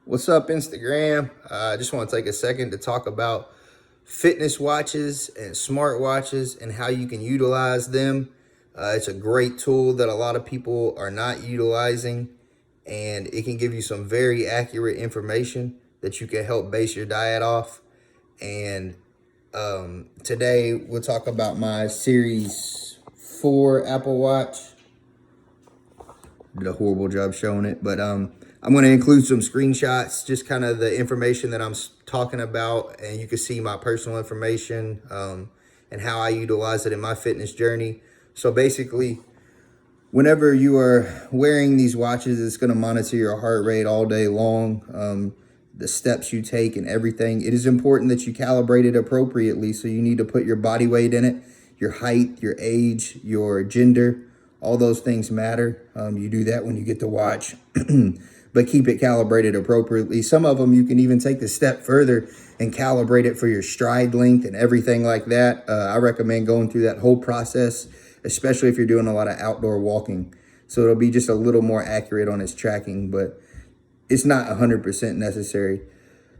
What's up, Instagram? I just want to take a second to talk about fitness watches and smart watches and how you can utilize them. It's a great tool that a lot of people are not utilizing, and it can give you some very accurate information that you can help base your diet off. And today we'll talk about my Series 4 Apple Watch. Did a horrible job showing it, but I'm going to include some screenshots, just kind of the information that I'm talking about, and you can see my personal information and how I utilize it in my fitness journey. So basically, whenever you are wearing these watches, it's going to monitor your heart rate all day long, the steps you take and everything. It is important that you calibrate it appropriately, so you need to put your body weight in it, your height, your age, your gender. All those things matter. You do that when you get the watch, but keep it calibrated appropriately. Some of them you can even take the step further and calibrate it for your stride length and everything like that. I recommend going through that whole process, especially if you're doing a lot of outdoor walking. So it'll be just a little more accurate on its tracking, but it's not 100% necessary.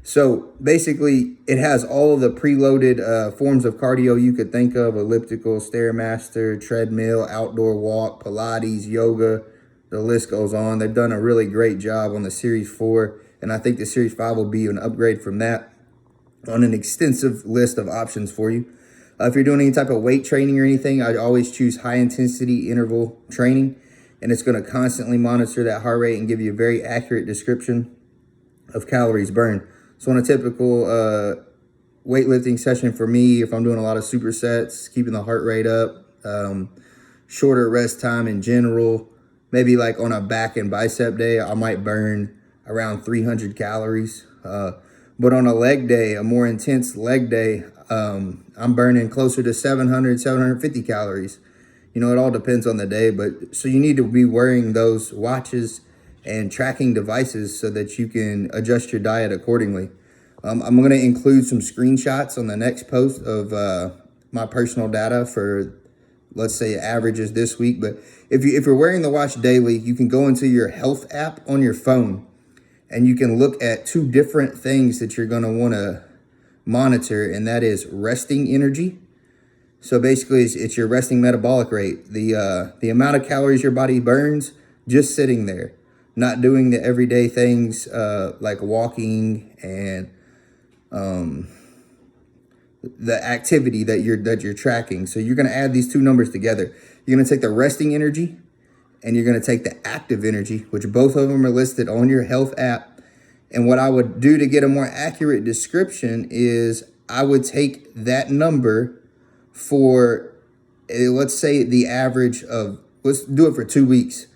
So basically, it has all of the preloaded forms of cardio you could think of: elliptical, Stairmaster, treadmill, outdoor walk, Pilates, yoga. The list goes on. They've done a really great job on the Series 4, and I think the Series 5 will be an upgrade from that on an extensive list of options for you. If you're doing any type of weight training or anything, I always choose high-intensity interval training, and it's going to constantly monitor that heart rate and give you a very accurate description of calories burned. So on a typical weightlifting session for me, if I'm doing a lot of supersets, keeping the heart rate up, shorter rest time in general, maybe like on a back and bicep day, I might burn around 300 calories. But on a leg day, a more intense leg day, I'm burning closer to 700, 750 calories. You know, it all depends on the day, but so you need to be wearing those watches and tracking devices so that you can adjust your diet accordingly. I'm going to include some screenshots on the next post of my personal data for, let's say, averages this week. But if you're wearing the watch daily, you can go into your health app on your phone, and you can look at two different things that you're going to want to monitor, and that is resting energy. So basically, it's your resting metabolic rate, the amount of calories your body burns just sitting there, not doing the everyday things like walking and the activity that you're tracking. So you're going to add these two numbers together. You're going to take the resting energy and you're going to take the active energy, which both of them are listed on your health app. And what I would do to get a more accurate description is I would take that number for, let's say, the average of, let's do it for 2 weeks.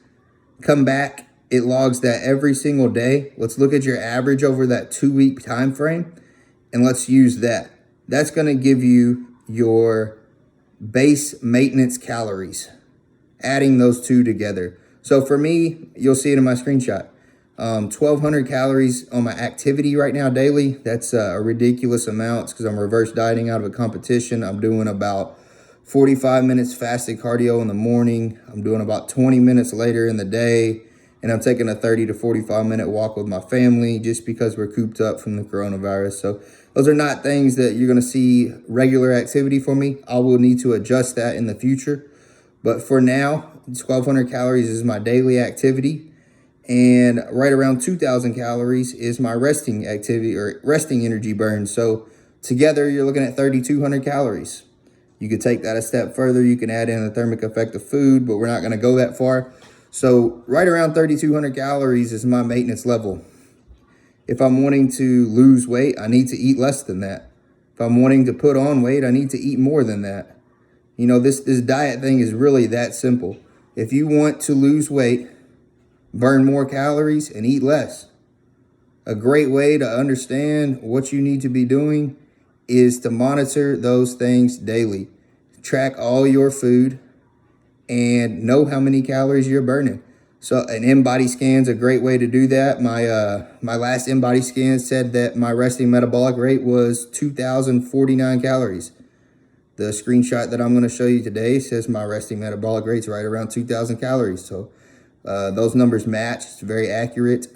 Come back, it logs that every single day. Let's look at your average over that 2-week time frame, and let's use that. That's going to give you your base maintenance calories, adding those two together. So for me, you'll see it in my screenshot. 1,200 calories on my activity right now daily. That's a ridiculous amount because I'm reverse dieting out of a competition. I'm doing about 45 minutes fasted cardio in the morning. I'm doing about 20 minutes later in the day. And I'm taking a 30 to 45 minute walk with my family just because we're cooped up from the coronavirus. So those are not things that you're going to see regular activity for me. I will need to adjust that in the future. But for now, 1,200 calories is my daily activity. And right around 2,000 calories is my resting activity or resting energy burn. So together, you're looking at 3,200 calories. You could take that a step further. You can add in the thermic effect of food, but we're not going to go that far. So right around 3,200 calories is my maintenance level. If I'm wanting to lose weight, I need to eat less than that. If I'm wanting to put on weight, I need to eat more than that. You know, this diet thing is really that simple. If you want to lose weight, burn more calories and eat less. A great way to understand what you need to be doing is to monitor those things daily. Track all your food and know how many calories you're burning. So an InBody scan is a great way to do that. My last InBody scan said that my resting metabolic rate was 2,049 calories. The screenshot that I'm going to show you today says my resting metabolic rate's right around 2,000 calories. So those numbers match. It's very accurate.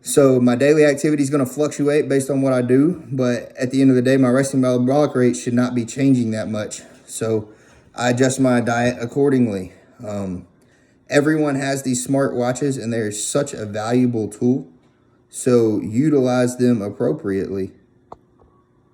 So my daily activity is going to fluctuate based on what I do, but at the end of the day, my resting metabolic rate should not be changing that much. So I adjust my diet accordingly. Everyone has these smart watches, and they're such a valuable tool. So utilize them appropriately.